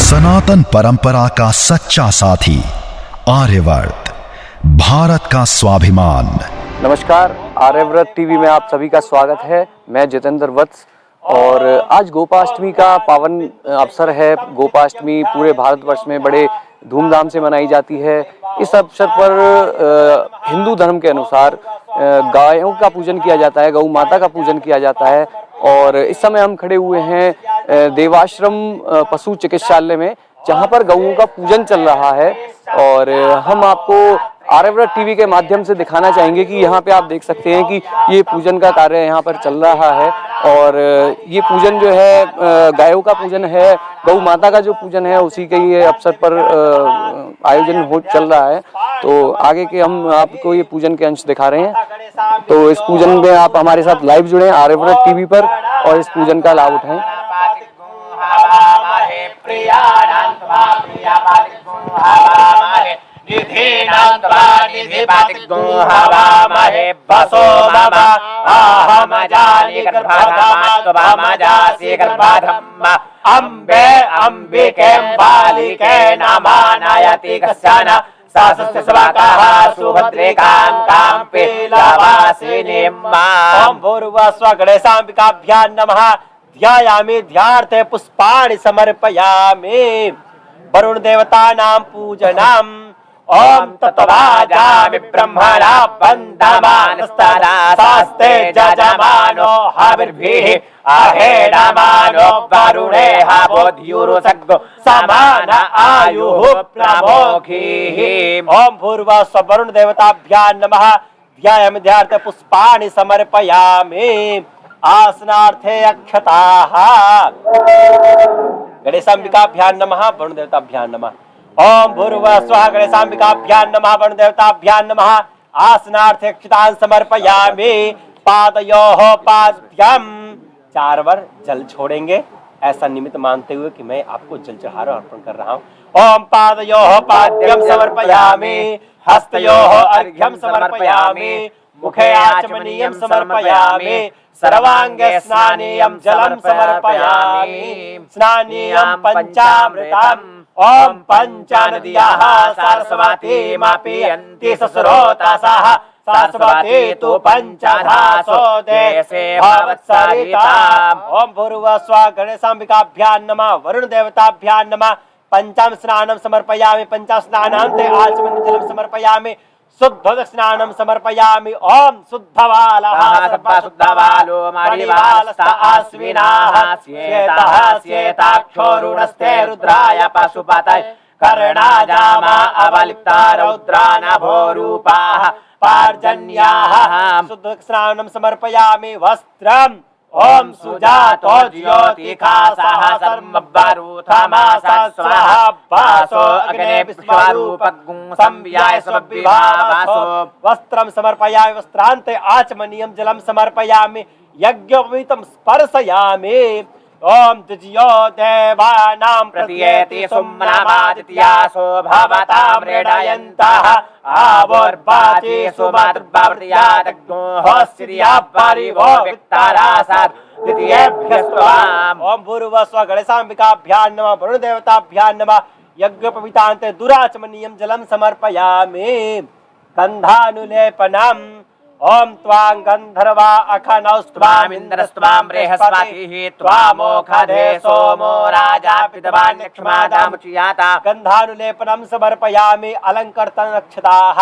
सनातन परंपरा का सच्चा साथी आर्यवर्त, भारत का स्वाभिमान। नमस्कार, आर्यव्रत टीवी में आप सभी का स्वागत है। मैं जितेंद्र वत्स और आज गोपाष्टमी का पावन अवसर है। गोपाष्टमी पूरे भारतवर्ष में बड़े धूमधाम से मनाई जाती है। इस अवसर पर हिंदू धर्म के अनुसार गायों का पूजन किया जाता है, गौ माता का पूजन किया जाता है। और इस समय हम खड़े हुए हैं देवाश्रम पशु चिकित्सालय में, जहां पर गऊओं का पूजन चल रहा है। और हम आपको आर्यव्रत टीवी के माध्यम से दिखाना चाहेंगे कि यहाँ पे आप देख सकते हैं कि ये पूजन का कार्य यहाँ पर चल रहा है। और ये पूजन जो है गायों का पूजन है, गौ माता का जो पूजन है उसी के ये अवसर पर आयोजन चल रहा है। तो आगे के हम आपको ये पूजन के अंश दिखा रहे हैं। तो इस पूजन में आप हमारे साथ लाइव जुड़े आर्यव्रत टीवी पर और इस पूजन का लाभ उठाएं। अम्बे अम्बिके बालिके नामानायति कस्यान सासस्य स्वाकाः सुभद्रेकां काम्पे लावासिनीं मां। ओम भूर्भुवः गणेशाम्बिकाभ्यां नमः। ध्यायामि ध्यार्थे पुष्पाणि समर्पयामि। वरुण देवतानां पूजनम्। ओम तत्वाजामि ब्रह्मणा वन्दमानस्तदा शास्ते जजमानो हविर्भिः आहेडमानो वरुणे बोध्युरुसग्गो समान आयुः प्रमोखीः। ओम भूर्भुवः स्वः वरुण देवताभ्यां नमः। ध्यायामि ध्यार्थे पुष्पाणि समर्पयामि। आसनार्थे अक्षताः। गणेशाम्बिकाभ्यां नमः। वरुण देवताभ्यां नमः। ओम भूर्भुवः स्वः गणेशाम्बिकाभ्यां नमः। वरुण देवताभ्यां नमः। आसनार्थे अक्षतान् समर्पयामि। पादयोः पाद्यम्। 4 बार जल छोड़ेंगे, ऐसा निमित्त मानते हुए कि मैं आपको जल चढ़ा अर्पण कर रहा हूँ। ओम पादयोः पाद्यं समर्पयामि। हस्तयोः अर्घ्यं समर्पयामि। मुखे आचमनीयं समर्पयामि। सर्वांगे स्नानीयं जलं समर्पयामि। स्नानीयं पंचामृतम्। ओम पंचनद्याः सरस्वतीमापीयन्ति सस्रोतासाः। सरस्वती तु पंचधासो देशे भवत्सरिताम्। ओम भूर्भुवः स्वः गणेशाम्बिकाभ्यां नमः। वरुण देवताभ्यां नमः। पंचम स्नानं समर्पयामि। पंचम स्नानान्ते आचमनीयं जलं समर्पयामि। शुद्ध स्नानं समर्पयामि। ओम शुद्धवालः शुद्धवालो मणिवालस्त आश्विनाः श्वेतः श्वेताक्षोरुणस्ते रुद्राय पशुपतये कर्णाजामा अवलिप्ता रौद्रा नभोरूपाः पार्जन्याः। शुद्ध स्नानं समर्पयामि। वस्त्रम्। ओम सुजातो ज्योतिकासः सर्ववरुथमासः स्वाहा वासो अग्ने विश्वरूपगुं संव्याय स्वविभावासो। वस्त्रं समर्पयामि। वस्त्रान्ते आचमनीयं जलं समर्पयामि। यज्ञोपवीतं स्पर्शयामि। ओम द्विजयो देवानां प्रतीयेति सुम्नामादित्यासो भवतां मृडयन्तः आवोर्वाचि सुमद्भवत्यादग्नो होस्त्रिया परिवो विक्तारासात् द्वितीयेभ्यस्त्वाम्। ओम भूर्भुवः स्वः गणेशाम्बिकाभ्यां नमः। वरुण देवताभ्यां नमः। यज्ञोपवीतान्ते दुराचमनीयं जलं समर्पयामि। गन्धानुलेपनम्। ओम त्वां गंधर्वा अखनौस्त्वामिन्द्रस्त्वां बृहस्पतिः त्वामोखधे सोमो राजा पितवान् यक्ष्मादामुच्यता। गन्धानुलेपनं समर्पयामि। अलङ्कृतं नक्षताः।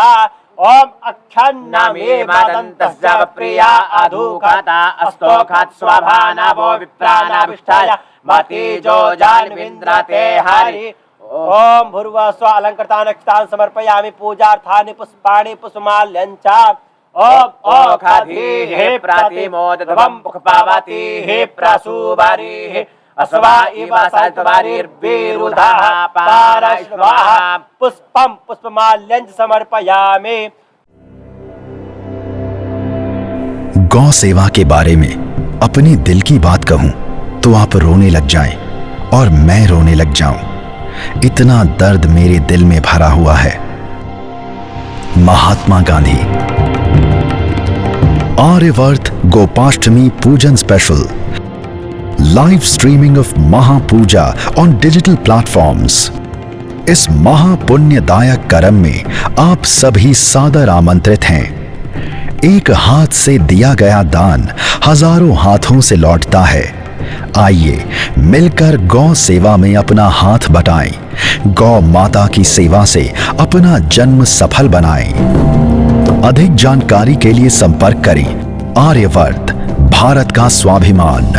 ओम अक्षन्नमे वदन्तस्य प्रिया अधूखता अस्तोखत् स्वभानवो विप्राणाभिष्टाय मतिजो जान्विन्द्रते हरि। ओम भूर्भुवः स्वः अलङ्कृतान् नक्षतान् समर्पयामि। पूजार्थानि पुष्पाणि पुष्पमाल्यञ्च। ओम ओखधीः प्रतिमोदध्वं पुष्पवतीः प्रसूवरीः अस्वा इव सत्वरीर्विरुधः पारश्वाः। पुष्पं पुष्पमाल्यं समर्पयामि। गौ सेवा के बारे में अपने दिल की बात कहूं तो आप रोने लग जाएं और मैं रोने लग जाऊं। इतना दर्द मेरे दिल में भरा हुआ है। महात्मा गांधी। आर्यवर्त गोपाष्टमी पूजन special Live streaming of Mahapuja on digital platforms. इस महापुण्यदायक कर्म में आप सभी सादर आमंत्रित हैं। एक हाथ से दिया गया दान हजारों हाथों से लौटता है। आइए मिलकर गौ सेवा में अपना हाथ बटाएं। गौ माता की सेवा से अपना जन्म सफल बनाएं। अधिक जानकारी के लिए संपर्क करें। आर्यवर्त, भारत का स्वाभिमान।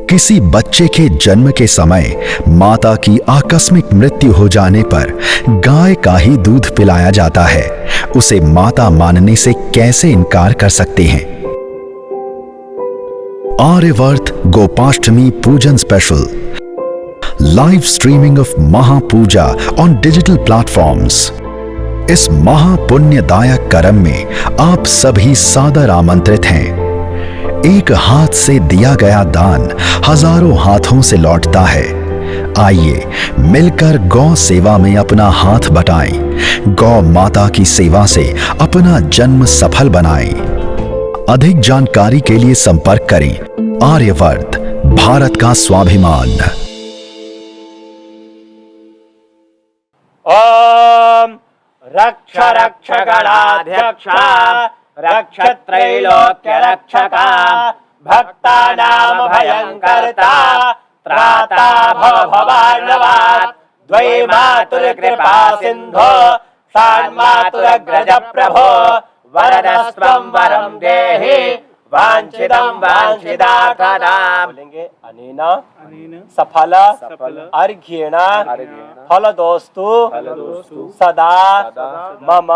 किसी बच्चे के जन्म के समय माता की आकस्मिक मृत्यु हो जाने पर गाय का ही दूध पिलाया जाता है। उसे माता मानने से कैसे इनकार कर सकते हैं। आर्यवर्त गोपाष्टमी पूजन स्पेशल। लाइव स्ट्रीमिंग ऑफ महापूजा ऑन डिजिटल प्लेटफॉर्म्स। इस महापुण्यदायक कर्म में आप सभी सादर आमंत्रित हैं। एक हाथ से दिया गया दान हजारों हाथों से लौटता है। आइए मिलकर गौ सेवा में अपना हाथ बटाएं। गौ माता की सेवा से अपना जन्म सफल बनाएं। अधिक जानकारी के लिए संपर्क करें। आर्यवर्त, भारत का स्वाभिमान। ओम रक्ष रक्ष गणाध्यक्षा रक्ष त्रैलोक्य रक्षका भक्तानां भयंकर्ता त्राता भव भवार्णवात् द्वै मातुर कृपा सिंधो सान्मातुरग्रज प्रभो वरदस्त्वं वरं देहि वांछितं वांछितार्थदां। बोलेंगे अनेना सफल अर्घ्येण फलदोस्तु सदा मम।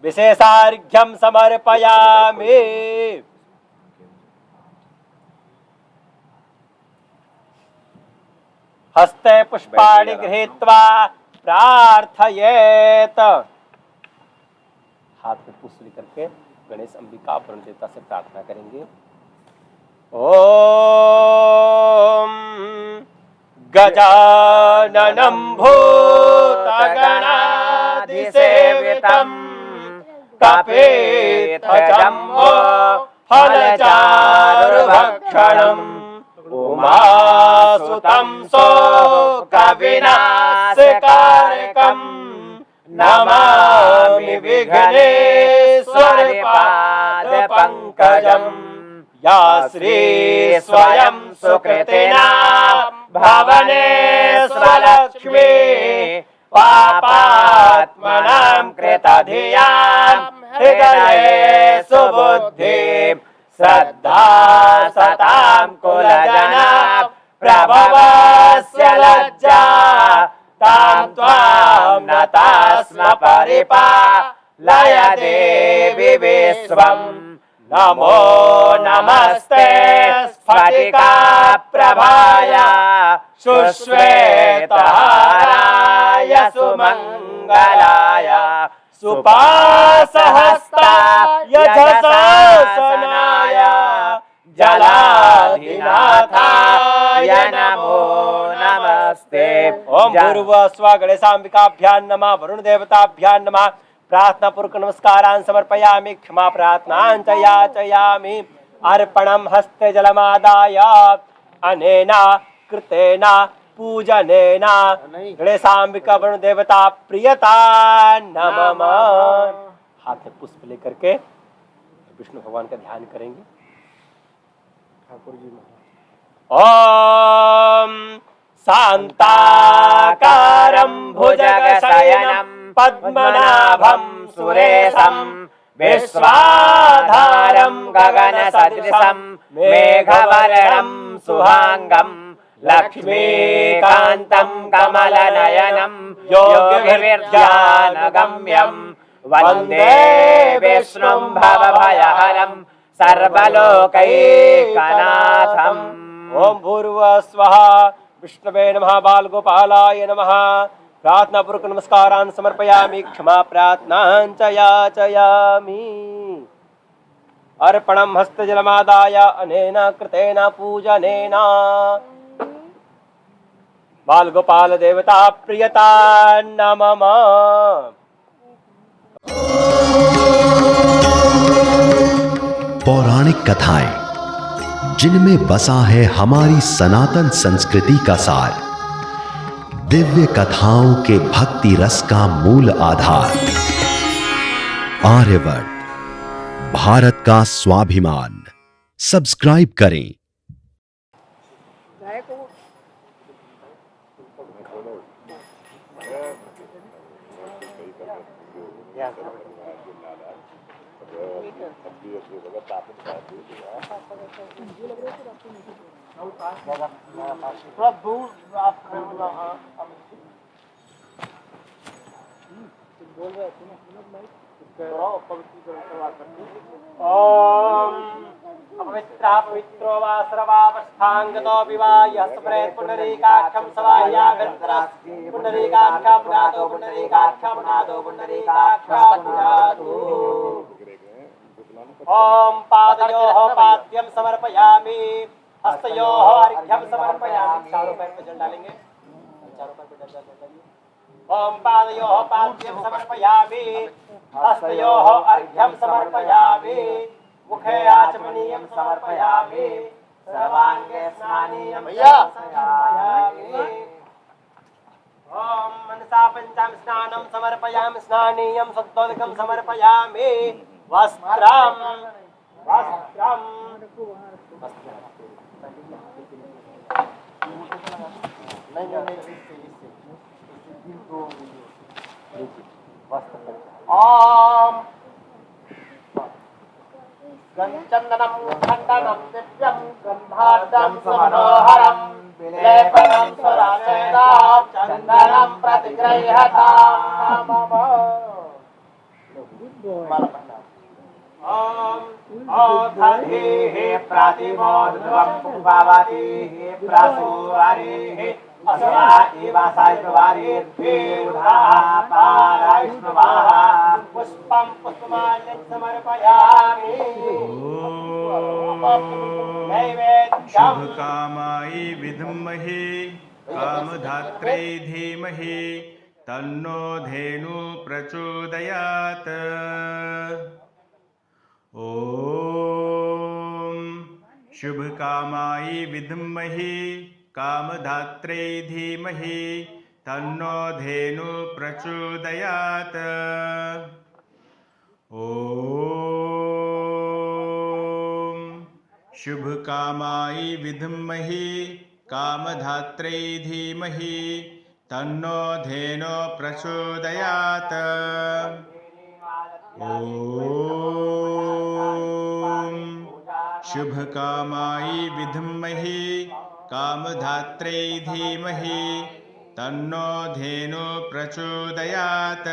विशेषार्घ्यं समर्पयामि। हस्ते पुष्पाणि गृहीत्वा प्रार्थयेत। हाथ में पुष्प लेकर के गणेश अंबिका वरुण देवता से प्रार्थना करेंगे। ओम गजाननं भूतगणाधिसेवितं कपित्थजम्बो फलचारुभक्षणम् उमासुतं शोकविनाशकारकम् नमामि विघ्नेश्वरपादपङ्कजम्। या श्री स्वयं सुकृतिना भवने स्वलक्ष्मी पापात्मनां कृतधियां हृदये सुबुद्धिं श्रद्धा सतां कुलजना प्रभवस्य लज्जा तां त्वां नता स्म परिपालय देवि विश्वम्। नमो नमस्ते स्फटिका प्रभाय सुश्वेतहाराय सुमंगलाय सुपासहस्ताय जसासनाय जलाधिनाथाय नमो नमस्ते। ओम भूर्भुवः स्वः गणेशाम्बिकाभ्यां नमः वरुण देवताभ्यां नमः। प्रार्थना पूर्वक नमस्कारान् समर्पयामि। क्षमा प्रार्थनां च याचयामि। अर्पणं हस्ते जलमादाय अनेन कृतेन पूजनेन गणेशाम्बिका वरुण देवता प्रियता नमः। हाथ में पुष्प लेकर के विष्णु भगवान का ध्यान करेंगे। ओम शांताकारं भुजगशयनं पद्मनाभं सुरेशं विश्वाधारं गगनसदृशं मेघवर्णं सुहांगं लक्ष्मीकान्तं कमलनयनं योगिविद्यानगम्यं वन्दे विष्णुं भवभयहरं सर्वलोकैकनाथम्। ओम भूर्भुवः स्वः विष्णवे नमः बालगोपालाय नमः। प्रार्थना पूर्वक नमस्कारान् समर्पयामि। क्षमा प्रार्थनां च याचयामि। अर्पणं हस्तजलमादाय अनेन कृतेन पूजनेन बालगोपाल देवता प्रियता नमः। पौराणिक कथाएं जिनमें बसा है हमारी सनातन संस्कृति का सार, दिव्य कथाओं के भक्ति रस का मूल आधार। आर्यवर्त, भारत का स्वाभिमान। सब्सक्राइब करें। अपवित्रः पवित्रो वा सर्वावस्थांगतो विवाह स्मरेत् पुंडरीकाक्षं सवायागन्त्रस्ति पुंडरीकाक्षमुनादो पुंडरीकाक्षमुनादो पुंडरीकाक्षमुनादो। ओम पादयोः पाद्यं समर्पयामि, हस्तयोः अर्घ्यं समर्पयामि। चारों पैर पे जल डालेंगे, चारों पैर पे जल डालेंगे। ओम पादयोः पाद्यं समर्पयामि, हस्तयोः अर्घ्यं समर्पयामि, मुखे आचमनीयं समर्पयामि, सर्वांगे स्नानीयं समर्पयामि। ओम मनसा पंचां स्नानं समर्पयामि, स्नानीयं सत्तोदकं समर्पयामि, वस्त्रं वस्त्रं ओम गंचन्दनं खण्डनं दिव्यं गन्धाढ्यं समनोहरं विलेपनं स्वरासेनां चन्दनं प्रतिगृह्यताम्। ओम ओधधेः प्रतिमोद्भवं पुष्पावतीः प्रसूवरेः असुरा एवासायितवारेर्भेरुधाः पारायष्णवाः पुष्पं पुष्पमाल्यं समर्पयामि। नैवेद्यं शुभकामायै विद्महे कामधात्रै धीमहि तन्नो धेनु प्रचोदयात्। ॐ शुभकामायै विद्महे कामधात्रै धीमहि तन्नो धेनु प्रचोदयात्। ॐ शुभकामायै विद्महे कामधात्रै धीमहि तन्नो धेनु प्रचोदयात्। ॐ शुभकामायै विद्महे कामधात्रै धीमहि तन्नो धेनु प्रचोदयात्।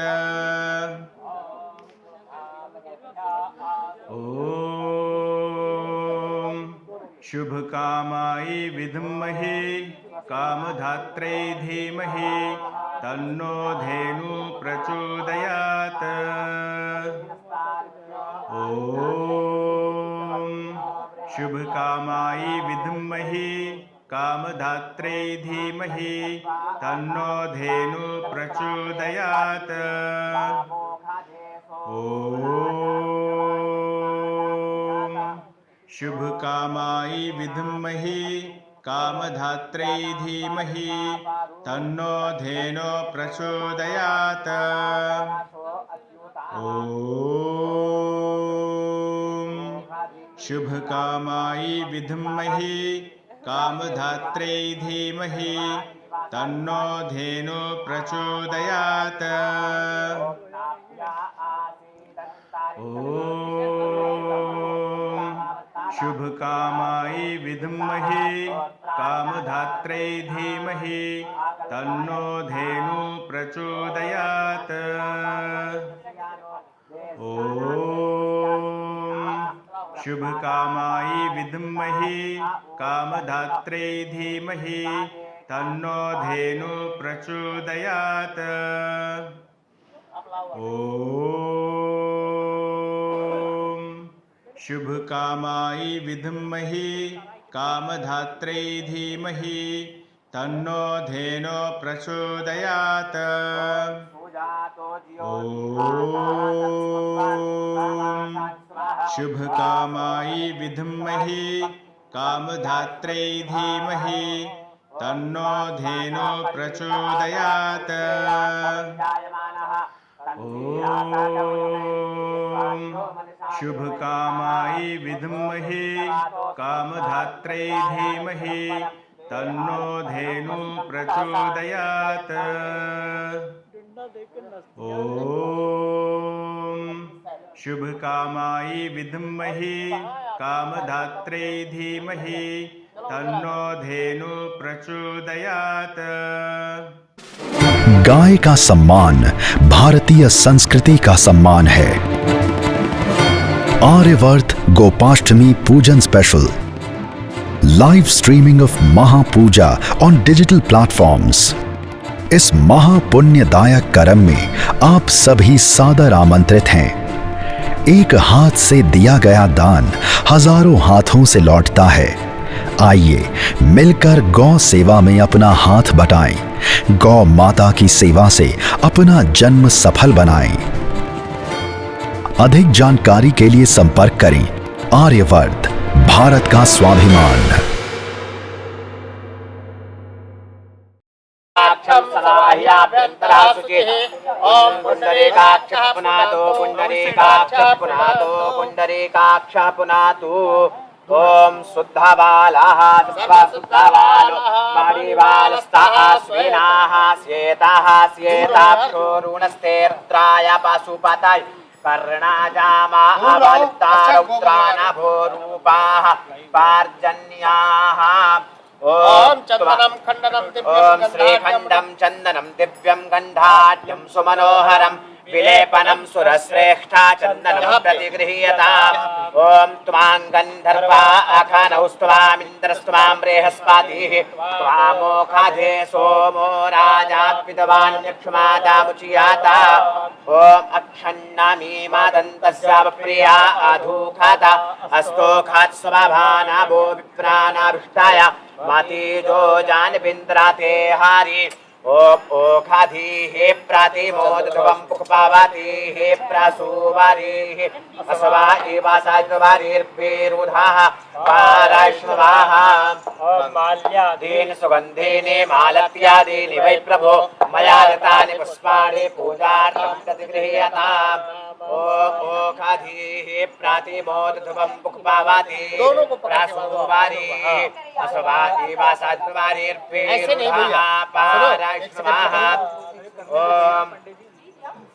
ॐ शुभकामायै विद्महे कामधात्रै धीमहि तन्नो धेनु प्रचोदयात्। ॐ शुभकामायै विद्महे कामधात्रै धीमहि तन्नो धेनु प्रचोदयात्। ॐ शुभकामायै विद्महे कामधात्रै धीमहि तन्नो धेनु प्रचोदयात्। ॐ शुभकामायै विद्महे कामधात्रै धीमहि तन्नो धेनु प्रचोदयात्। ॐ शुभकामायै विद्महे कामधात्रै धीमहि तन्नो धेनु प्रचोदयात्। ॐ शुभकामायै विद्महे कामधात्रै धीमहि तन्नो धेनु प्रचोदयात्। ॐ शुभकामायै विद्महे कामधात्रै धीमहि तन्नो धेनु प्रचोदयात्। शुभकामायै विद्महे कामधात्रै धीमहि तन्नो धेनो प्रचोदयात्। ॐ शुभकामायै विद्महे कामधात्रै धीमहि तन्नो धेनु प्रचोदयात्। ॐ शुभकामायै विद्महे कामधात्रै धीमहि तन्नो धेनु प्रचोदयात्। गाय का सम्मान भारतीय संस्कृति का सम्मान है। आर्यवर्त गोपाष्टमी पूजन स्पेशल, लाइव स्ट्रीमिंग ऑफ महापूजा ऑन डिजिटल प्लेटफॉर्म्स। इस महापुण्यदायक कर्म में आप सभी सादर आमंत्रित हैं। एक हाथ से दिया गया दान हजारों हाथों से लौटता है। आइए मिलकर गौ सेवा में अपना हाथ बटाएं, गौ माता की सेवा से अपना जन्म सफल बनाएं। अधिक जानकारी के लिए संपर्क करें। आर्यवर्त, भारत का स्वाभिमान। ओम पुंडरीकाक्ष पुनातो पुंडरीकाक्ष पुनातो पुंडरीकाक्ष पुनातो। ओम शुद्धबालाः शुद्धबालो मणिबालस्ताः स्वेनाः श्वेताः श्वेताक्षोरुणस्तेर्त्राय पशुपतये कर्णाजामा अवलिप्तारौद्रानभोरूपाः पार्जन्याः। ओम चंदनम खंडनम दिव्यम श्रीखंडम चंदनम दिव्यम गंधाढ्यम सुमनोहरम विलेपनम सुरश्रेष्ठा चंदनम प्रतिगृह्यताम्। ओम त्वां गंधर्वा अखनौस्त्वामिन्द्रस्त्वां बृहस्पतिः त्वामोखाधे सोमो राजापितवान्यक्षमादामुचियाता। ओम अक्षन्नामीमादन्तस्य प्रिया अधूखाता अस्तोखात् स्वभानाभो विप्राणाभिष्टाय मातीजो जानबिन्द्राते हारी। ओम ओखाधी हे प्रातिमोदध्वं पुष्पावती हे प्रसूवारी अस्वा एवासाजवारीर्पेरुधाः पाराश्रवाः। ओम माल्यादीन सुगन्धेने मालत्यादीनि वै प्रभो मया दत्तानि पुष्पाणि पूजार्थं प्रतिगृह्यताम्। ओम ओखाधी हे प्रातिमोदध्वं पुष्पावती प्रसूवारी अस्वा एवासाजवारीर्पेरुधाः पारा। ओम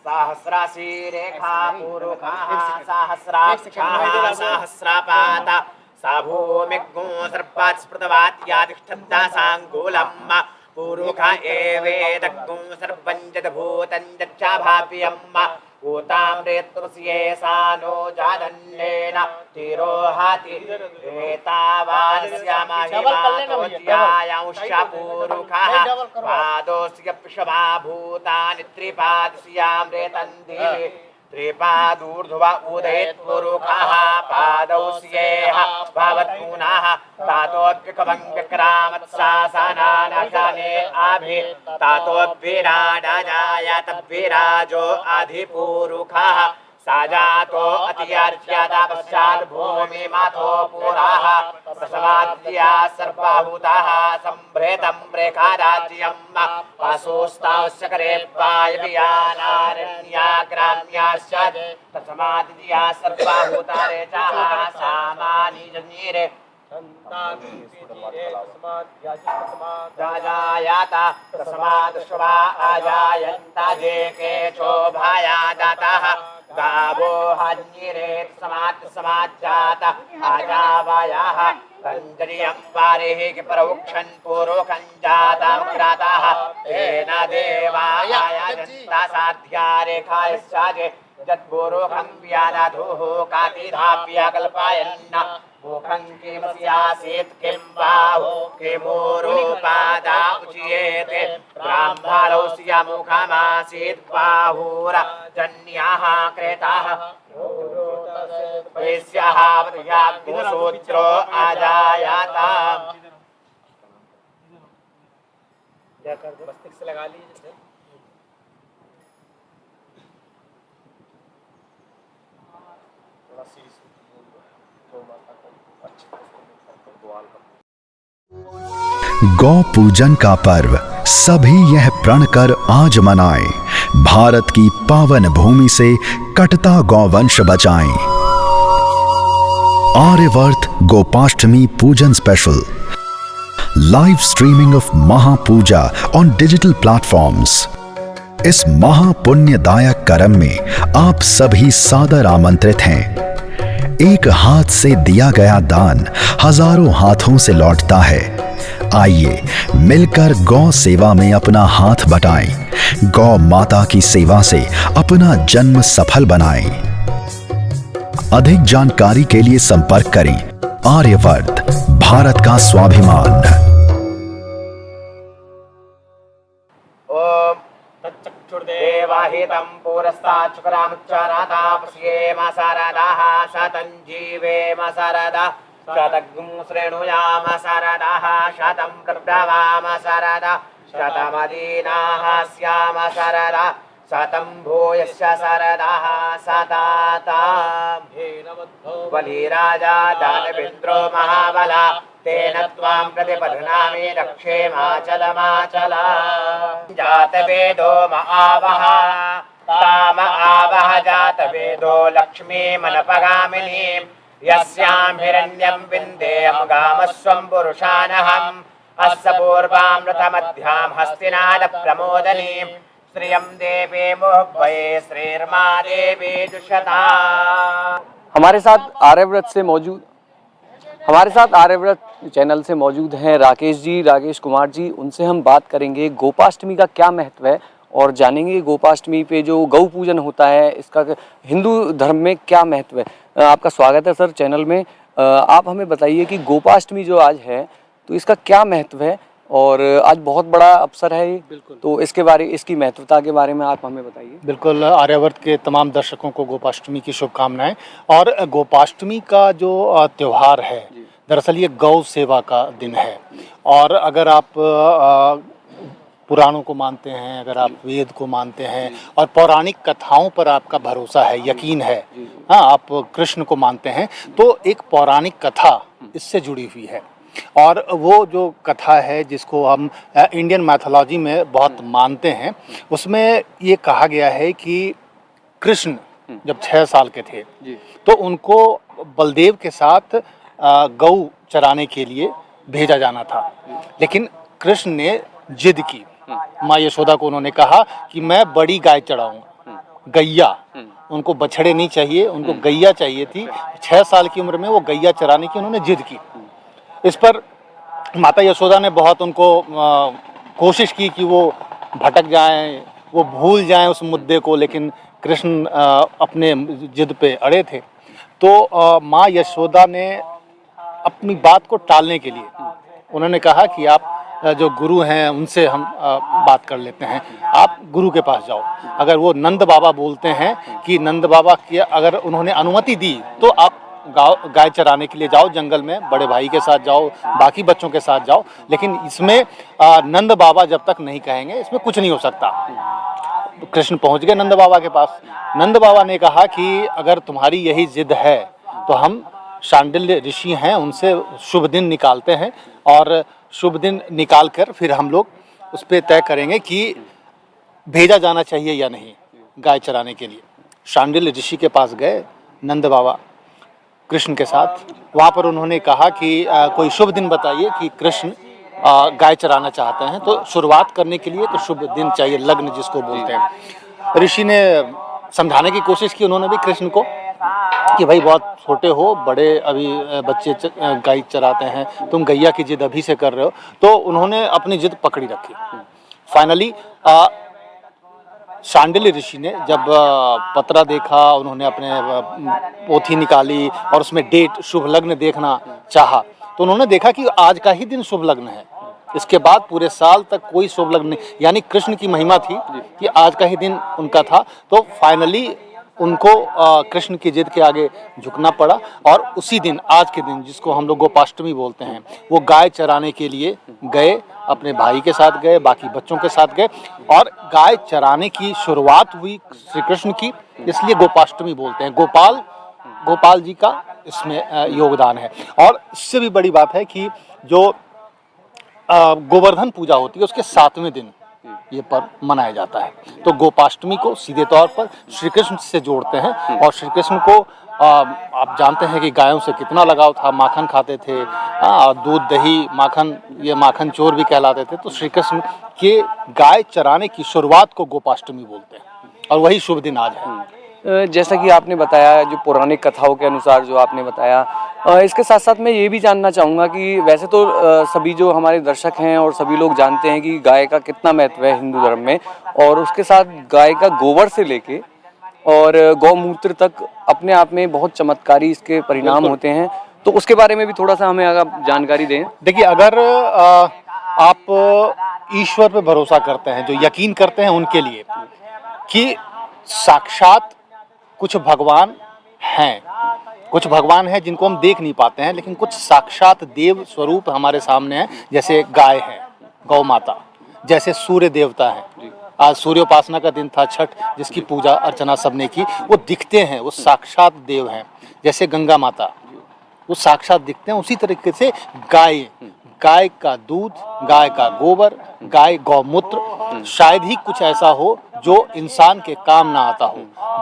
सहस्राशी रेखा पुरुखाः सहस्राक्षाः सहस्रपाता सा भूमिग्नो सर्पात् स्मृतवात्यातिष्ठन्दासाङ्गूलम् पुरुख एवेदग्नो सर्वं जगद्भूतं यच्च भाव्यम् भूतामृतस्य सा नो जानन्नेन तिरोहति एतावानस्य महिमातोज्यायांश पुरुखः पादोऽस्य पृषभा भूतानि त्रिपादस्यामृतन्ति त्रिपादूर्ध्व उदयेत् पुरुखः पादौस्येह भवत्पुनः तातोऽप्यकवं विक्रामत्सासनानशने अभि तातोऽभिराडाजायत विराजो अधिपुरुखः साजातो अतियार्च्यादा पश्चात् भूमिमाथो पुराः प्रसवाद्या सर्वभूताः सम्भृतं रेखाराज्यम् पशुस्तावश्चकरे वायव्यानारण्याग्राम्याश्च तस्माद्या सर्वभूता रेचाः सामानि जनीरे जायाता तस्मादश्वा अजायन्त जे केचोभाया दाताः गावो हन्येरेत समाजाता आजावायाः रंजनियं पारेः के परोक्षन् पुरोखं जातां क्राताः तेन देवाया जनता साध्या रेखायस्याजे जद्पुरोखं व्यादाधोः कातिधाप्या कल्पायन्न मुखं किमस्यासीत् किं बाहु किमूरोपादा उच्येते ब्राह्मणस्य मुखमासीत् बाहुरा जन्याः क्रेताः वैश्याः वृयाग्निसूत्रो अजायता। मस्तिष्क से लगा लीजिए। गौ पूजन का पर्व सभी यह प्रण कर आज मनाएं, भारत की पावन भूमि से कटता गौवंश बचाएं। आर्यवर्त गोपाष्टमी पूजन स्पेशल, लाइव स्ट्रीमिंग ऑफ महापूजा ऑन डिजिटल प्लेटफॉर्म्स। इस महापुण्यदायक कर्म में आप सभी सादर आमंत्रित हैं। एक हाथ से दिया गया दान हजारों हाथों से लौटता है। आइए मिलकर गौ सेवा में अपना हाथ बटाएं, गौ माता की सेवा से अपना जन्म सफल बनाएं। अधिक जानकारी के लिए संपर्क करें। आर्यवर्त, भारत का स्वाभिमान। ओम तच्चक्षुर्देवाहितं पुरस्तात् शुक्रामुच्चाराता पश्येम सरदाः शतं जीवेम सरदा शतगुं श्रेणुयाम सरदाः शतं प्रब्रवाम सरदा शतमदीनाः स्याम सरदा शतं भूयश्च सरदाः सतातां बलिराजा दानवेन्द्रो महाबला तेन त्वां प्रतिपध्नामि रक्षेमाचलमाचला जातवेदो महावः ताम आवह जातवेदो लक्ष्मीमनपगामिनीं यस्यां हिरण्यं विन्देयं गामस्वं पुरुषानहम् अस्य पूर्वां रथमध्यां हस्तिनाद प्रमोदनीं श्रियं देवी मुह्वये श्रीर्मा देवी दुष्यता। हमारे साथ आर्यव्रत चैनल से मौजूद हैं राकेश कुमार जी। उनसे हम बात करेंगे गोपाष्टमी का क्या महत्व है और जानेंगे गोपाष्टमी पे जो गौ पूजन होता है इसका हिंदू धर्म में क्या महत्व है। आपका स्वागत है सर चैनल में। आप हमें बताइए कि गोपाष्टमी जो आज है तो इसका क्या महत्व है और आज बहुत बड़ा अवसर है ये, तो इसकी महत्वता के बारे में आप हमें बताइए। बिल्कुल, आर्यावर्त के तमाम दर्शकों को गोपाष्टमी की शुभकामनाएं। और गोपाष्टमी का जो त्यौहार है दरअसल ये गौ सेवा का दिन है। और अगर आप पुराणों को मानते हैं, अगर आप वेद को मानते हैं और पौराणिक कथाओं पर आपका भरोसा है, यकीन है, हाँ, आप कृष्ण को मानते हैं, तो एक पौराणिक कथा इससे जुड़ी हुई है। और वो जो कथा है जिसको हम इंडियन मैथोलॉजी में बहुत मानते हैं, उसमें ये कहा गया है कि कृष्ण जब 6 साल के थे तो उनको बलदेव के साथ गौ चराने के लिए भेजा जाना था। लेकिन कृष्ण ने जिद की, माँ यशोदा को उन्होंने कहा कि मैं बड़ी गाय चढ़ाऊंगा, गैया। उनको बछड़े नहीं चाहिए, उनको गैया चाहिए थी। 6 साल की उम्र में वो गैया चराने की उन्होंने जिद की। इस पर माता यशोदा ने बहुत उनको कोशिश की कि वो भटक जाएं, वो भूल जाएं उस मुद्दे को, लेकिन कृष्ण अपने जिद पे अड़े थे। तो माँ यशोदा ने अपनी बात को टालने के लिए उन्होंने कहा कि आप जो गुरु हैं उनसे हम बात कर लेते हैं, आप गुरु के पास जाओ। अगर वो नंद बाबा बोलते हैं कि नंद बाबा की अगर उन्होंने अनुमति दी तो आप गाय चराने के लिए जाओ, जंगल में बड़े भाई के साथ जाओ, बाकी बच्चों के साथ जाओ, लेकिन इसमें नंद बाबा जब तक नहीं कहेंगे इसमें कुछ नहीं हो सकता। कृष्ण पहुंच गए नंद बाबा के पास। नंद बाबा ने कहा कि अगर तुम्हारी यही जिद है तो हम शांडिल्य ऋषि हैं, उनसे शुभ दिन निकालते हैं और शुभ दिन निकाल कर फिर हम लोग उस पर तय करेंगे कि भेजा जाना चाहिए या नहीं गाय चराने के लिए। शांडिल्य ऋषि के पास गए नंद बाबा कृष्ण के साथ। वहाँ पर उन्होंने कहा कि कोई शुभ दिन बताइए कि कृष्ण गाय चराना चाहते हैं। तो शुरुआत करने के लिए तो शुभ दिन चाहिए, लग्न जिसको बोलते हैं। ऋषि ने समझाने की कोशिश की उन्होंने भी कृष्ण को कि भाई बहुत छोटे हो, बड़े अभी बच्चे गाय चराते हैं, तुम गैया की जिद अभी से कर रहे हो। तो उन्होंने अपनी जिद पकड़ी रखी। फाइनली शांडिल्य ऋषि ने जब पत्रा देखा, उन्होंने अपने पोथी निकाली और उसमें डेट शुभ लग्न देखना चाहा, तो उन्होंने देखा कि आज का ही दिन शुभ लग्न है। इसके बाद पूरे साल तक कोई शुभ लग्न नहीं, यानी कृष्ण की महिमा थी कि आज का ही दिन उनका था। तो फाइनली उनको कृष्ण की जिद के आगे झुकना पड़ा और उसी दिन, आज के दिन जिसको हम लोग गोपाष्टमी बोलते हैं, वो गाय चराने के लिए गए, अपने भाई के साथ गए, बाकी बच्चों के साथ गए और गाय चराने की शुरुआत हुई श्री कृष्ण की, इसलिए गोपाष्टमी बोलते हैं। गोपाल गोपाल जी का इसमें योगदान है। और इससे भी बड़ी बात है कि जो गोवर्धन पूजा होती है उसके 7वें दिन ये पर्व मनाया जाता है। तो गोपाष्टमी को सीधे तौर पर श्री कृष्ण से जोड़ते हैं और श्री कृष्ण को आप जानते हैं कि गायों से कितना लगाव था, माखन खाते थे, दूध दही माखन, ये माखन चोर भी कहलाते थे। तो श्री कृष्ण के गाय चराने की शुरुआत को गोपाष्टमी बोलते हैं और वही शुभ दिन आज है। जैसा कि आपने बताया, जो पौराणिक कथाओं के अनुसार जो आपने बताया, इसके साथ साथ मैं ये भी जानना चाहूँगा कि वैसे तो सभी जो हमारे दर्शक हैं और सभी लोग जानते हैं कि गाय का कितना महत्व है हिंदू धर्म में, और उसके साथ गाय का गोबर से लेके और गौमूत्र तक अपने आप में बहुत चमत्कारी इसके परिणाम होते हैं। तो उसके बारे में भी थोड़ा सा हमें अगर जानकारी दें। देखिए, अगर आप ईश्वर पे भरोसा करते हैं, जो यकीन करते हैं उनके लिए कि साक्षात कुछ भगवान हैं जिनको हम देख नहीं पाते हैं, लेकिन कुछ साक्षात देव स्वरूप हमारे सामने हैं। जैसे गाय है, गौ माता, जैसे सूर्य देवता है, आज सूर्योपासना का दिन था, छठ, जिसकी पूजा अर्चना सबने की, वो दिखते हैं, वो साक्षात देव हैं। जैसे गंगा माता, वो साक्षात दिखते हैं। उसी तरीके से गाय का दूध, गाय का गोबर, गाय गौमूत्र शायद ही कुछ ऐसा हो जो इंसान के काम ना आता हो।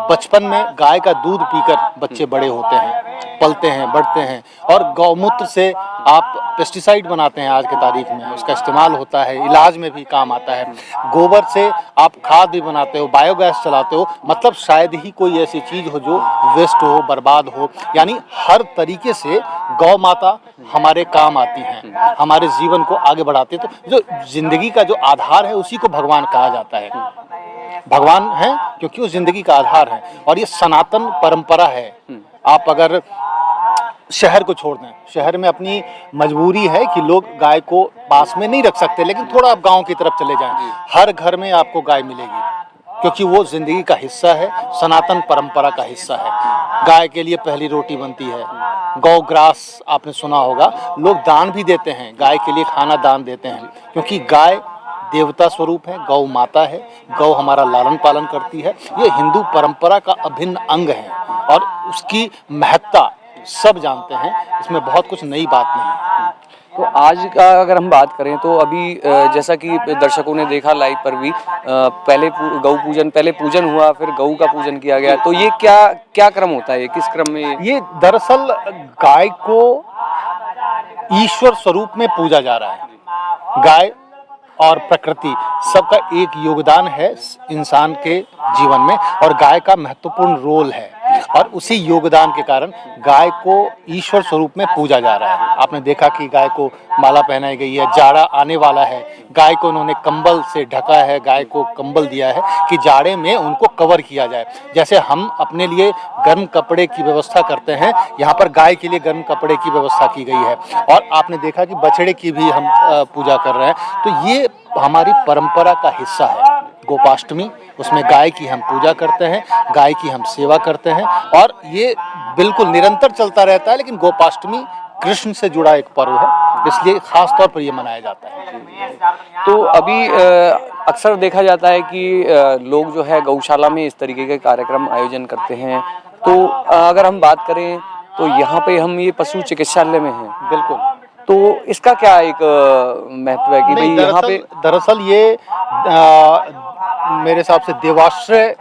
बचपन में गाय का दूध पीकर बच्चे बड़े होते हैं, पलते हैं, बढ़ते हैं। और गौमूत्र से आप पेस्टिसाइड बनाते हैं आज के तारीख में, उसका इस्तेमाल होता है, इलाज में भी काम आता है। गोबर से आप खाद भी बनाते हो, बायोगैस चलाते हो। मतलब शायद ही कोई ऐसी चीज हो जो वेस्ट हो, बर्बाद हो। यानी हर तरीके से गौ माता हमारे काम आती हैं, हमारे जीवन को आगे बढ़ाती है। तो जो जिंदगी का जो आधार है उसी को भगवान कहा जाता है। भगवान है क्योंकि वो जिंदगी का आधार है और ये सनातन परंपरा है। आप अगर शहर को छोड़ दें, शहर में अपनी मजबूरी है कि लोग गाय को पास में नहीं रख सकते, लेकिन थोड़ा आप गांव की तरफ चले जाएं, हर घर में आपको गाय मिलेगी, क्योंकि वो जिंदगी का हिस्सा है, सनातन परंपरा का हिस्सा है। गाय के लिए पहली रोटी बनती है। गौ ग्रास आपने सुना होगा, लोग दान भी देते हैं, गाय के लिए खाना दान देते हैं, क्योंकि गाय देवता स्वरूप है, गौ माता है, गौ हमारा लालन पालन करती है। ये हिंदू परंपरा का अभिन्न अंग है और उसकी महत्ता सब जानते हैं, इसमें बहुत कुछ नई बात नहीं है। तो आज का अगर हम बात करें तो अभी जैसा कि दर्शकों ने देखा लाइव पर भी, पहले गौ पूजन, पहले पूजन हुआ, फिर गऊ का पूजन किया गया। तो ये क्या क्रम होता है, किस क्रम में? ये दरअसल गाय को ईश्वर स्वरूप में पूजा जा रहा है। गाय और प्रकृति सबका एक योगदान है इंसान के जीवन में और गाय का महत्वपूर्ण रोल है और उसी योगदान के कारण गाय को ईश्वर स्वरूप में पूजा जा रहा है। आपने देखा कि गाय को माला पहनाई गई है, जाड़ा आने वाला है, गाय को उन्होंने कंबल से ढका है, गाय को कंबल दिया है कि जाड़े में उनको कवर किया जाए। जैसे हम अपने लिए गर्म कपड़े की व्यवस्था करते हैं, यहाँ पर गाय के लिए गर्म कपड़े की व्यवस्था की गई है। और आपने देखा कि बछड़े की भी हम पूजा कर रहे हैं। तो ये हमारी परंपरा का हिस्सा है। गोपाष्टमी, उसमें गाय की हम पूजा करते हैं, गाय की हम सेवा करते हैं और ये बिल्कुल निरंतर चलता रहता है। लेकिन गोपाष्टमी कृष्ण से जुड़ा एक पर्व है, इसलिए खास तौर पर ये मनाया जाता है। तो अभी अक्सर देखा जाता है कि लोग जो है गौशाला में इस तरीके के कार्यक्रम आयोजन करते हैं। तो अगर हम बात करें तो यहाँ पे हम ये पशु चिकित्सालय में हैं। बिल्कुल। तो इसका क्या एक महत्व है कि भाई यहाँ पे? दरअसल ये मेरे हिसाब से देवाश्रय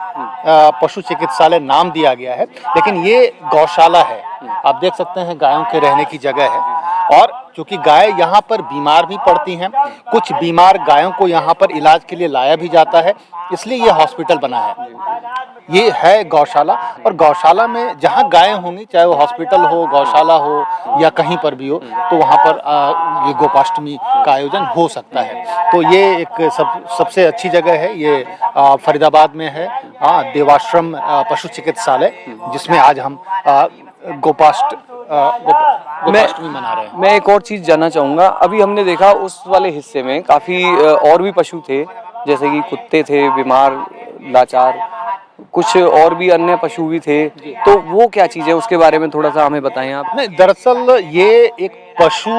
पशु चिकित्सालय नाम दिया गया है, लेकिन ये गौशाला है। आप देख सकते हैं गायों के रहने की जगह है और क्योंकि गाय यहाँ पर बीमार भी पड़ती हैं, कुछ बीमार गायों को यहाँ पर इलाज के लिए लाया भी जाता है, इसलिए ये हॉस्पिटल बना है। ये है गौशाला और गौशाला में जहाँ गायें होंगी, चाहे वो हॉस्पिटल हो, गौशाला हो या कहीं पर भी हो, तो वहाँ पर ये गोपाष्टमी का आयोजन हो सकता है। तो ये एक सबसे अच्छी जगह है। ये फरीदाबाद में है, देवाश्रम पशु चिकित्सालय, जिसमें आज हम गोपाष्टमी मना रहे हैं। मैं एक और चीज़ जानना चाहूँगा। अभी हमने देखा उस वाले हिस्से में काफ़ी और भी पशु थे, जैसे कि कुत्ते थे बीमार, लाचार, कुछ और भी अन्य पशु भी थे। तो वो क्या चीज़ है, उसके बारे में थोड़ा सा हमें बताएं आप। नहीं, दरअसल ये एक पशु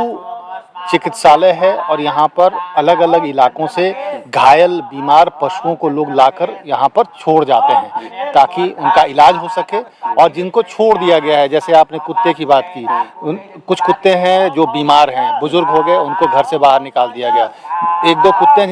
चिकित्सालय है और यहाँ पर अलग अलग इलाकों से घायल बीमार पशुओं को लोग लाकर यहाँ पर छोड़ जाते हैं ताकि उनका इलाज हो सके। और जिनको छोड़ दिया गया है, जैसे आपने कुत्ते की बात की, कुछ कुत्ते हैं जो बीमार हैं, बुजुर्ग हो गए, उनको घर से बाहर निकाल दिया गया। एक दो कुत्ते हैं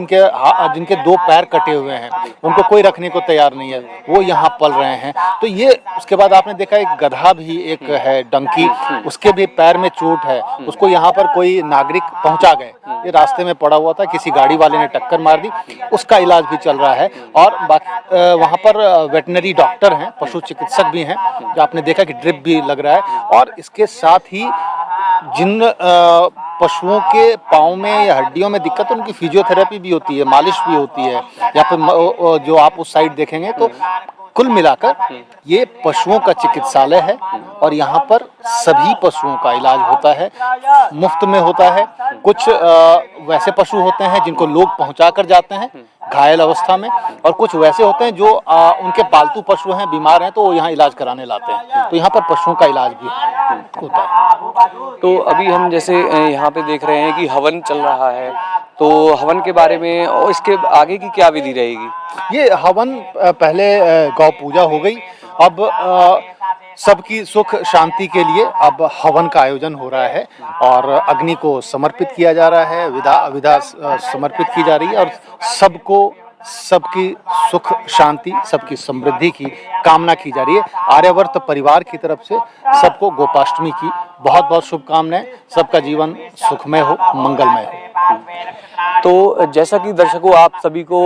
जिनके दो पैर कटे हुए हैं, उनको कोई रखने को तैयार नहीं है, वो यहाँ पल रहे हैं। तो ये, उसके बाद आपने देखा एक गधा भी एक है, डंकी, उसके भी पैर में चोट है, उसको यहाँ पर कोई नागरिक पहुंचा गए, ये रास्ते में पड़ा हुआ था, किसी गाड़ी वाले ने टक्कर मार दी, उसका इलाज भी चल रहा है। और बाकी वहाँ पर वेटनरी डॉक्टर हैं, पशु चिकित्सक भी हैं, जो आपने देखा कि ड्रिप भी लग रहा है। और इसके साथ ही जिन पशुओं के पाँव में या हड्डियों में दिक्कत है, उनकी फिजियोथेरेपी भी होती है, मालिश भी होती है। या फिर जो आप उस साइड देखेंगे तो कुल मिलाकर ये पशुओं का चिकित्सालय है और यहाँ पर सभी पशुओं का इलाज होता है, मुफ्त में होता है। कुछ वैसे पशु होते हैं जिनको लोग पहुंचा कर जाते हैं घायल अवस्था में, और कुछ वैसे होते हैं जो उनके पालतू पशु हैं, बीमार हैं, तो वो यहाँ इलाज कराने लाते हैं। तो यहाँ पर पशुओं का इलाज भी होता है। तो अभी हम जैसे यहाँ पे देख रहे हैं कि हवन चल रहा है, तो हवन के बारे में और इसके आगे की क्या विधि रहेगी? ये हवन पहले गौ पूजा हो गई, अब सबकी सुख शांति के लिए अब हवन का आयोजन हो रहा है और अग्नि को समर्पित किया जा रहा है, विधा समर्पित की जा रही है और सबको सबकी सुख शांति, सबकी समृद्धि की कामना की जा रही है। आर्यावर्त परिवार की तरफ से सबको गोपाष्टमी की बहुत बहुत शुभकामनाएं। सबका जीवन सुखमय हो, मंगलमय हो। तो जैसा कि दर्शकों आप सभी को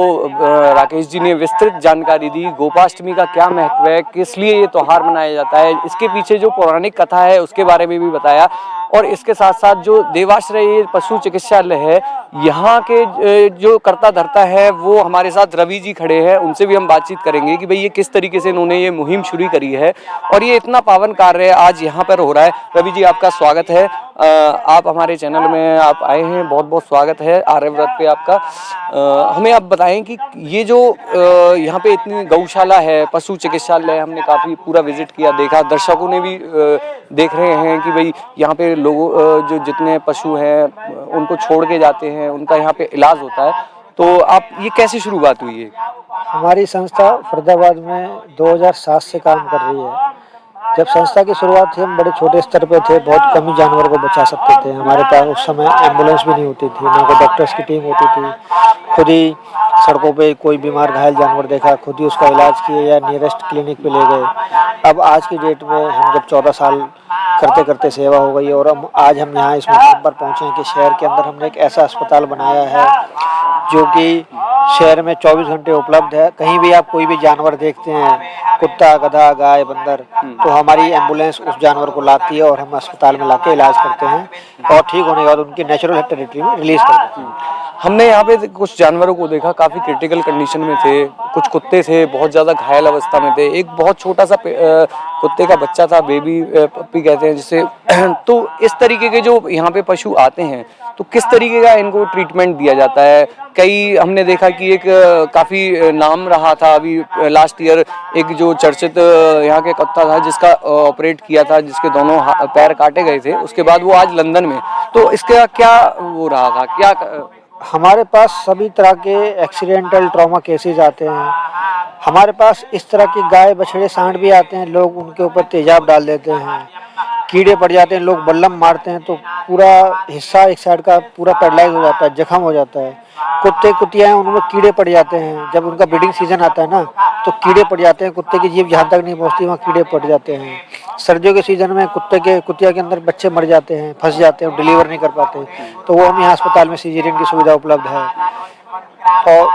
राकेश जी ने विस्तृत जानकारी दी, गोपाष्टमी का क्या महत्व है, किस लिए ये त्योहार मनाया जाता है, इसके पीछे जो पौराणिक कथा है उसके बारे में भी बताया। और इसके साथ साथ जो देवाश्रय पशु चिकित्सालय है, यहाँ के जो कर्ता धर्ता है वो हमारे साथ रवि जी खड़े हैं, उनसे भी हम बातचीत करेंगे कि भाई ये किस तरीके से इन्होंने ये मुहिम शुरू करी है और ये इतना पावन कार्य आज यहाँ पर हो रहा है। रवि जी आपका स्वागत है, आप हमारे चैनल में आप आए हैं, बहुत बहुत स्वागत है आर्यव्रत पे आपका। हमें आप बताएं कि ये जो यहाँ पे इतनी गौशाला है, पशु चिकित्सालय, हमने काफ़ी पूरा विजिट किया, देखा, दर्शकों ने भी देख रहे हैं कि भाई यहाँ पे लोगों जो जितने पशु हैं उनको छोड़ के जाते हैं, उनका यहाँ पे इलाज होता है। तो आप ये कैसे शुरुआत हुई है? हमारी संस्था फरीदाबाद में 2007 से काम कर रही है। जब संस्था की शुरुआत थी हम बड़े छोटे स्तर पे थे, बहुत कम ही जानवर को बचा सकते थे। हमारे पास उस समय एम्बुलेंस भी नहीं होती थी, ना कोई डॉक्टर्स की टीम होती थी। खुद ही सड़कों पे कोई बीमार घायल जानवर देखा, खुद ही उसका इलाज किए या नियरेस्ट क्लिनिक पे ले गए। अब आज की डेट में हम जब 14 साल करते करते सेवा हो गई और आज हम यहाँ इस मुकाम पर पहुँचे हैं कि शहर के अंदर हमने एक ऐसा अस्पताल बनाया है जो कि शहर में 24 घंटे उपलब्ध है। कहीं भी आप कोई भी जानवर देखते हैं, कुत्ता, गधा, गाय, बंदर, तो हमारी एम्बुलेंस उस जानवर को लाती है और हम अस्पताल में लाके इलाज करते हैं और ठीक होने के बाद उनकी नेचुरल टेरिटरी में रिलीज कर देते हैं। हमने यहाँ पे कुछ जानवरों को देखा, काफ़ी क्रिटिकल कंडीशन में थे, कुछ कुत्ते थे बहुत ज़्यादा घायल अवस्था में थे, एक बहुत छोटा सा कुत्ते का बच्चा था, बेबी पप्पी कहते हैं जिसे। तो इस तरीके के जो यहाँ पे पशु आते हैं तो किस तरीके का इनको ट्रीटमेंट दिया जाता है? कई हमने देखा कि एक काफ़ी नाम रहा था अभी लास्ट ईयर, एक जो चर्चित यहाँ के कुत्ता था जिसका ऑपरेट किया था, जिसके दोनों पैर काटे गए थे, उसके बाद वो आज लंदन में। तो इसका क्या वो रहा था, क्या? हमारे पास सभी तरह के एक्सीडेंटल ट्रॉमा केसेस आते हैं। हमारे पास इस तरह की गाय, बछड़े, सांड भी आते हैं, लोग उनके ऊपर तेजाब डाल देते हैं, कीड़े पड़ जाते हैं, लोग बल्लम मारते हैं तो पूरा हिस्सा एक साइड का पूरा पैरालाइज हो जाता है, जख्म हो जाता है। कुत्ते कुतियाँ हैं उनमें कीड़े पड़ जाते हैं, जब उनका ब्रीडिंग सीजन आता है ना तो कीड़े पड़ जाते हैं, कुत्ते की जीभ जहाँ तक नहीं पहुँचती वहाँ कीड़े पड़ जाते हैं। सर्दियों के सीजन में कुतिया के अंदर बच्चे मर जाते हैं, फंस जाते हैं, डिलीवर नहीं कर पाते, तो वो हम यहाँ अस्पताल में सीजरियन की सुविधा उपलब्ध है। और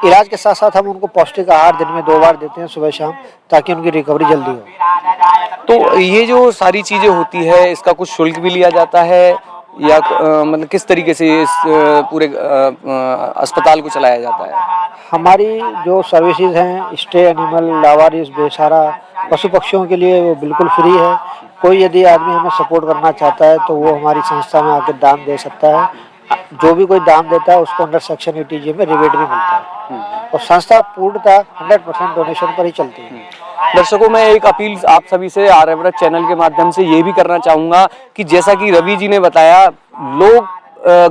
इलाज के साथ साथ हम उनको पौष्टिक आहार दिन में 2 बार देते हैं, सुबह शाम, ताकि उनकी रिकवरी जल्दी हो। तो ये जो सारी चीज़ें होती है इसका कुछ शुल्क भी लिया जाता है या मतलब किस तरीके से इस पूरे अस्पताल को चलाया जाता है? हमारी जो सर्विसेज हैं, स्टे एनिमल, लावारिस, बेसहारा पशु पक्षियों के लिए वो बिल्कुल फ्री है। कोई यदि आदमी हमें सपोर्ट करना चाहता है तो वो हमारी संस्था में आकर दान दे सकता है। जो भी कोई दान देता है उसको अंडर सेक्शन 80G में रिबेट भी मिलता है और संस्था पूर्णतः 100% डोनेशन पर ही चलती है। दर्शकों, मैं एक अपील आप सभी से आर्यव्रत चैनल के माध्यम से ये भी करना चाहूँगा कि जैसा कि रवि जी ने बताया, लोग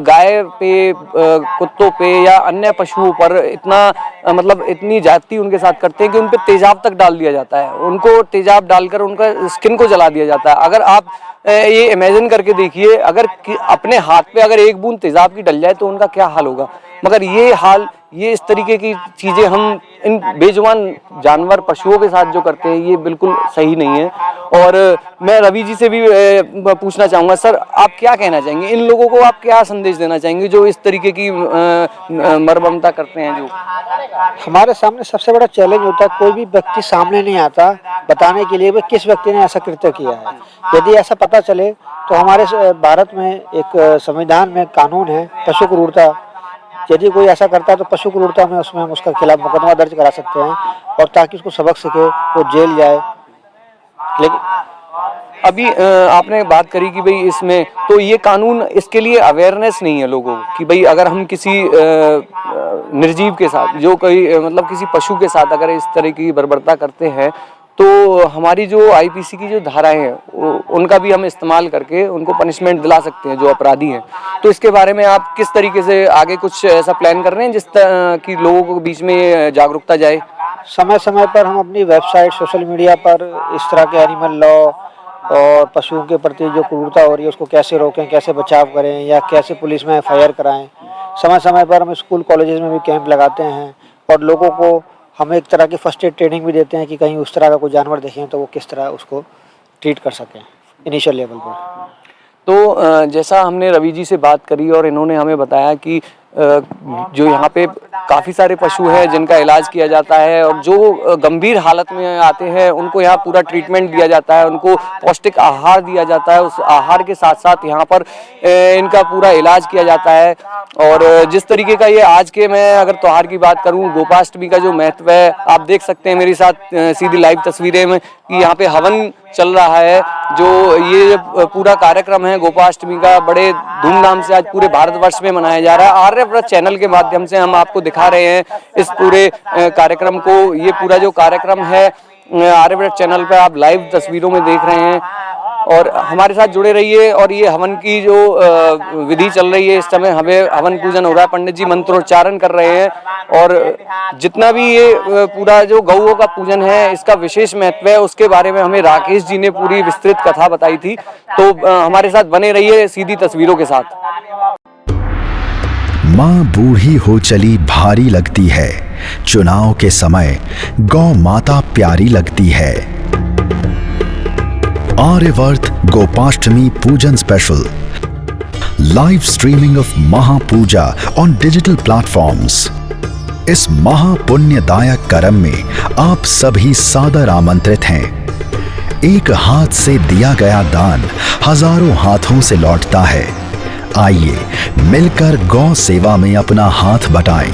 गाय पे, कुत्तों पे या अन्य पशुओं पर इतना मतलब इतनी ज्यादती उनके साथ करते हैं कि उन पे तेजाब तक डाल दिया जाता है, उनको तेजाब डालकर उनका स्किन को जला दिया जाता है। अगर आप ये इमेजिन करके देखिए, अगर अपने हाथ पे अगर एक बूंद तेजाब की डल जाए तो उनका क्या हाल होगा। मगर ये हाल, ये इस तरीके की चीजें हम इन बेजुबान जानवर पशुओं के साथ जो करते हैं, ये बिल्कुल सही नहीं है। और मैं रवि जी से भी पूछना चाहूँगा, सर आप क्या कहना चाहेंगे, इन लोगों को आप क्या संदेश देना चाहेंगे जो इस तरीके की मर्ममता करते हैं? जो हमारे सामने सबसे बड़ा चैलेंज होता है, कोई भी व्यक्ति सामने नहीं आता बताने के लिए किस व्यक्ति ने ऐसा कृत्य किया है। यदि ऐसा पता चले तो हमारे भारत में एक संविधान में कानून है पशु क्रूरता, यदि कोई ऐसा करता है तो पशु क्रूरता में उसमें हम उसका खिलाफ मुकदमा दर्ज करा सकते हैं, और ताकि उसको सबक सीखे, वो जेल जाए। लेकिन अभी आपने बात करी कि भाई इसमें तो ये कानून, इसके लिए अवेयरनेस नहीं है लोगों की। भाई अगर हम किसी निर्जीव के साथ, जो कोई मतलब किसी पशु के साथ अगर इस तरह की बर्बरता करते हैं, तो हमारी जो आईपीसी की जो धाराएं हैं उनका भी हम इस्तेमाल करके उनको पनिशमेंट दिला सकते हैं जो अपराधी हैं। तो इसके बारे में आप किस तरीके से आगे कुछ ऐसा प्लान कर रहे हैं जिस कि लोगों को बीच में जागरूकता जाए? समय समय पर हम अपनी वेबसाइट, सोशल मीडिया पर इस तरह के एनिमल लॉ और पशुओं के प्रति जो क्रूरता हो रही है उसको कैसे रोकें, कैसे बचाव करें, या कैसे पुलिस में एफआईआर कराएं। समय समय पर हम स्कूल कॉलेजेस में भी कैंप लगाते हैं, और लोगों को हम एक तरह की फर्स्ट एड ट्रेनिंग भी देते हैं कि कहीं उस तरह का कोई जानवर देखें तो वो किस तरह उसको ट्रीट कर सकें इनिशियल लेवल पर। तो जैसा हमने रवि जी से बात करी और इन्होंने हमें बताया कि जो यहाँ पे काफ़ी सारे पशु हैं जिनका इलाज किया जाता है, और जो गंभीर हालत में आते हैं उनको यहाँ पूरा ट्रीटमेंट दिया जाता है, उनको पौष्टिक आहार दिया जाता है। उस आहार के साथ साथ यहाँ पर इनका पूरा इलाज किया जाता है। और जिस तरीके का ये आज के, मैं अगर त्योहार की बात करूँ, गोपाष्टमी का जो महत्व है, आप देख सकते हैं मेरे साथ सीधी लाइव तस्वीरें में कि यहाँ पे हवन चल रहा है। जो ये पूरा कार्यक्रम है गोपाष्टमी का, बड़े धूमधाम से आज पूरे भारतवर्ष में मनाया जा रहा है। आर्यव्रत चैनल के माध्यम से हम आपको दिखा रहे हैं इस पूरे कार्यक्रम को। ये पूरा जो कार्यक्रम है आर्यव्रत चैनल पे आप लाइव तस्वीरों में देख रहे हैं, और हमारे साथ जुड़े रहिए। और ये हवन की जो विधि चल रही है, इस समय हमें हवन पूजन हो रहा है, पंडित जी मंत्रोच्चारण कर रहे हैं। और जितना भी ये पूरा जो गौओं का पूजन है, इसका विशेष महत्व है, उसके बारे में हमें राकेश जी ने पूरी विस्तृत कथा बताई थी। तो हमारे साथ बने रहिए सीधी तस्वीरों के साथ। माँ बूढ़ी हो चली भारी लगती है, चुनाव के समय गौ माता प्यारी लगती है। आर्यवर्त गोपाष्टमी पूजन स्पेशल, लाइव स्ट्रीमिंग ऑफ महापूजा ऑन डिजिटल प्लेटफॉर्म्स। इस महापुण्यदायक कर्म में आप सभी सादर आमंत्रित हैं। एक हाथ से दिया गया दान हजारों हाथों से लौटता है। आइए मिलकर गौ सेवा में अपना हाथ बटाएं,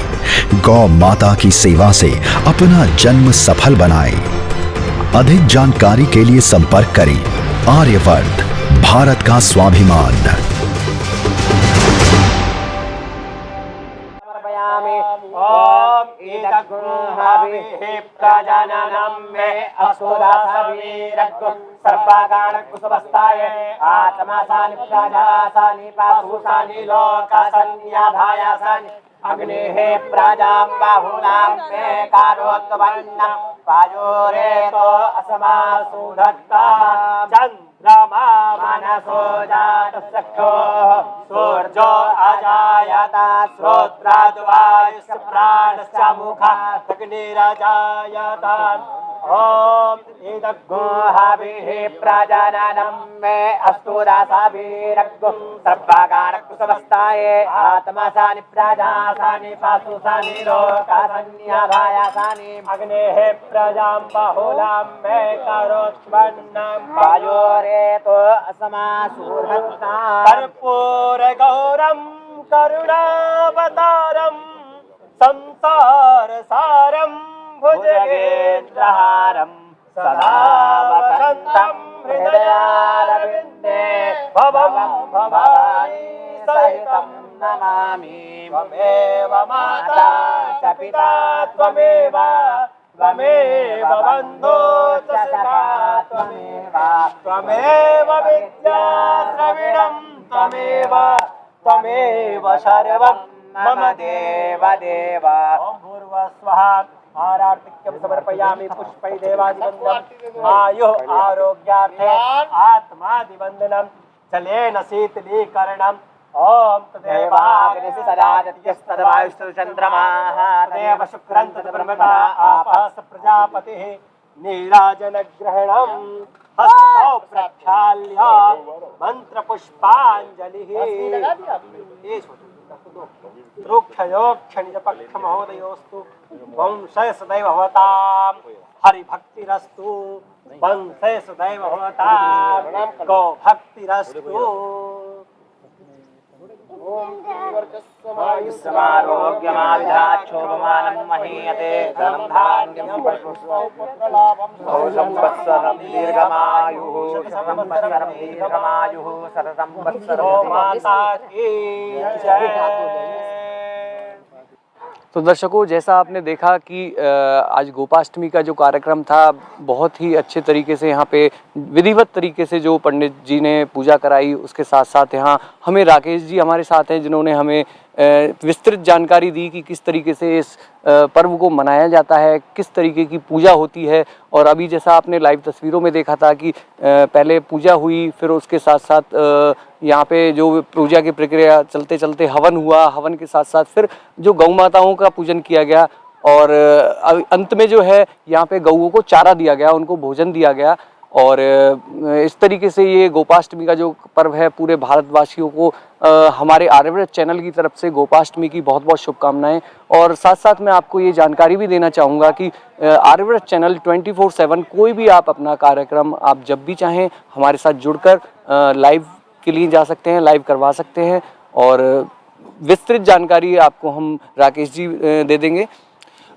गौ माता की सेवा से अपना जन्म सफल बनाएं। अधिक जानकारी के लिए संपर्क करें। आर्यवर्त, भारत का स्वाभिमान। अग्नेः प्राजां बाहुलां मे कारोत्वन्नं पायोरेतो असमासूधत्ता चन्द्रमा मनसो जातसख्यो सूर्यो अजायता श्रोत्राद्वायुश्च प्राणश्च मुखात् अग्निरजायता। ओम इदग्गुहाभिः प्रजननं मे अस्तु दासाभिरग्गु सर्वगानकुसमस्ताये आत्मासानि प्रजासानि पासुसानि लोकासन्याभायासानि अग्नेः प्रजां बाहुलां मे करोत्वन्नं वायोरेतो असमासूर्हन्ता कर्पूरगौरं करुणावतारं संसारसारं भुजगेन्द्रहारं सदा वसन्तं हृदयारविन्दे भवं भवानी सहितं नमामि। त्वमेव माता च पिता त्वमेव त्वमेव बन्धो च सखा त्वमेव विद्या द्रविणं त्वमेव सर्वं मम देव देव। ॐ भूर्भुवः आरार्तिक्यं समर्पयामि पुष्पै देवादिवन्दनम् आयुः आरोग्यार्थे आत्मादिवन्दनं जलेन शीतलीकरणम्। ॐ तदेवाग्निस्तदादित्यस्तदवायुश्चन्द्रमाः तदेव शुक्रं तद्ब्रह्मता आपः स प्रजापतिः नीराजनग्रहणम् हस्तौ प्रक्षाल्य मन्त्रपुष्पाञ्जलिः रुक्षयोक्षणिजपक्षमहोदयोस्तु वंशय सदैव भवतां हरिभक्तिरस्तु वंशय सदैव भवतां गौभक्तिरस्तु। समारोग्यमाविधाक्षोभमानं महीयते धनं धान्यं संवत्सरं दीर्घमायुः सततं वत्सरं माता की जय। तो दर्शकों, जैसा आपने देखा कि आज गोपाष्टमी का जो कार्यक्रम था बहुत ही अच्छे तरीके से यहाँ पे विधिवत तरीके से जो पंडित जी ने पूजा कराई, उसके साथ साथ यहाँ हमें राकेश जी हमारे साथ हैं जिन्होंने हमें विस्तृत जानकारी दी कि किस तरीके से इस पर्व को मनाया जाता है, किस तरीके की पूजा होती है। और अभी जैसा आपने लाइव तस्वीरों में देखा था कि पहले पूजा हुई, फिर उसके साथ साथ यहाँ पे जो पूजा की प्रक्रिया चलते चलते हवन हुआ, हवन के साथ साथ फिर जो गौ माताओं का पूजन किया गया और अंत में जो है यहाँ पे गऊओं को चारा दिया गया, उनको भोजन दिया गया। और इस तरीके से ये गोपाष्टमी का जो पर्व है पूरे भारतवासियों को हमारे आर्यव्रत चैनल की तरफ से गोपाष्टमी की बहुत बहुत शुभकामनाएं। और साथ साथ मैं आपको ये जानकारी भी देना चाहूँगा कि आर्यव्रत चैनल 24/7 कोई भी आप अपना कार्यक्रम आप जब भी चाहें हमारे साथ जुड़कर लाइव के लिए जा सकते हैं, लाइव करवा सकते हैं। और विस्तृत जानकारी आपको हम राकेश जी दे देंगे।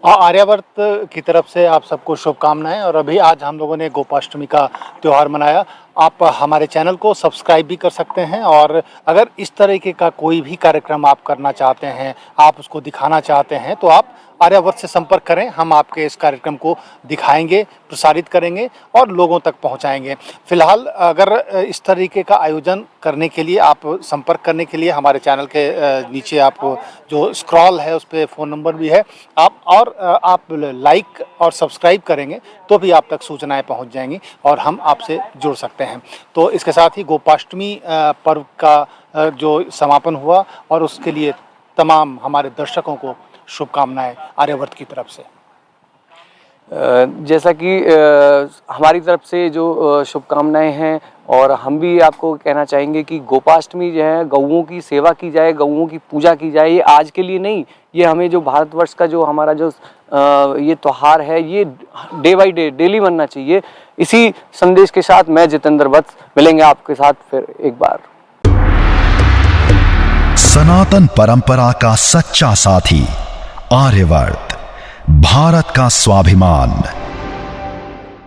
आर्यावर्त की तरफ से आप सबको शुभकामनाएं। और अभी आज हम लोगों ने गोपाष्टमी का त्यौहार मनाया। आप हमारे चैनल को सब्सक्राइब भी कर सकते हैं और अगर इस तरीके का कोई भी कार्यक्रम आप करना चाहते हैं, आप उसको दिखाना चाहते हैं, तो आप आर्यावर्त से संपर्क करें। हम आपके इस कार्यक्रम को दिखाएंगे, प्रसारित करेंगे और लोगों तक पहुंचाएंगे। फिलहाल अगर इस तरीके का आयोजन करने के लिए आप संपर्क करने के लिए हमारे चैनल के नीचे आप जो स्क्रॉल है उस पर फ़ोन नंबर भी है, आप लाइक और सब्सक्राइब करेंगे तो भी आप तक सूचनाएं पहुंच जाएंगी और हम आपसे जुड़ सकते हैं। तो इसके साथ ही गोपाष्टमी पर्व का जो समापन हुआ और उसके लिए तमाम हमारे दर्शकों को शुभकामनाएं आर्यावर्त की तरफ से। जैसा कि हमारी तरफ से जो शुभकामनाएं हैं और हम भी आपको कहना चाहेंगे कि गोपाष्टमी जो है गऊओं की सेवा की जाए, गऊओं की पूजा की जाए। ये आज के लिए नहीं, ये हमें जो भारतवर्ष का जो हमारा जो ये त्यौहार है ये डे बाई डे डेली बनना चाहिए। इसी संदेश के साथ मैं जितेंद्र वत्स मिलेंगे आपके साथ फिर एक बार। सनातन परंपरा का सच्चा साथी आर्यवर्त, भारत का स्वाभिमान।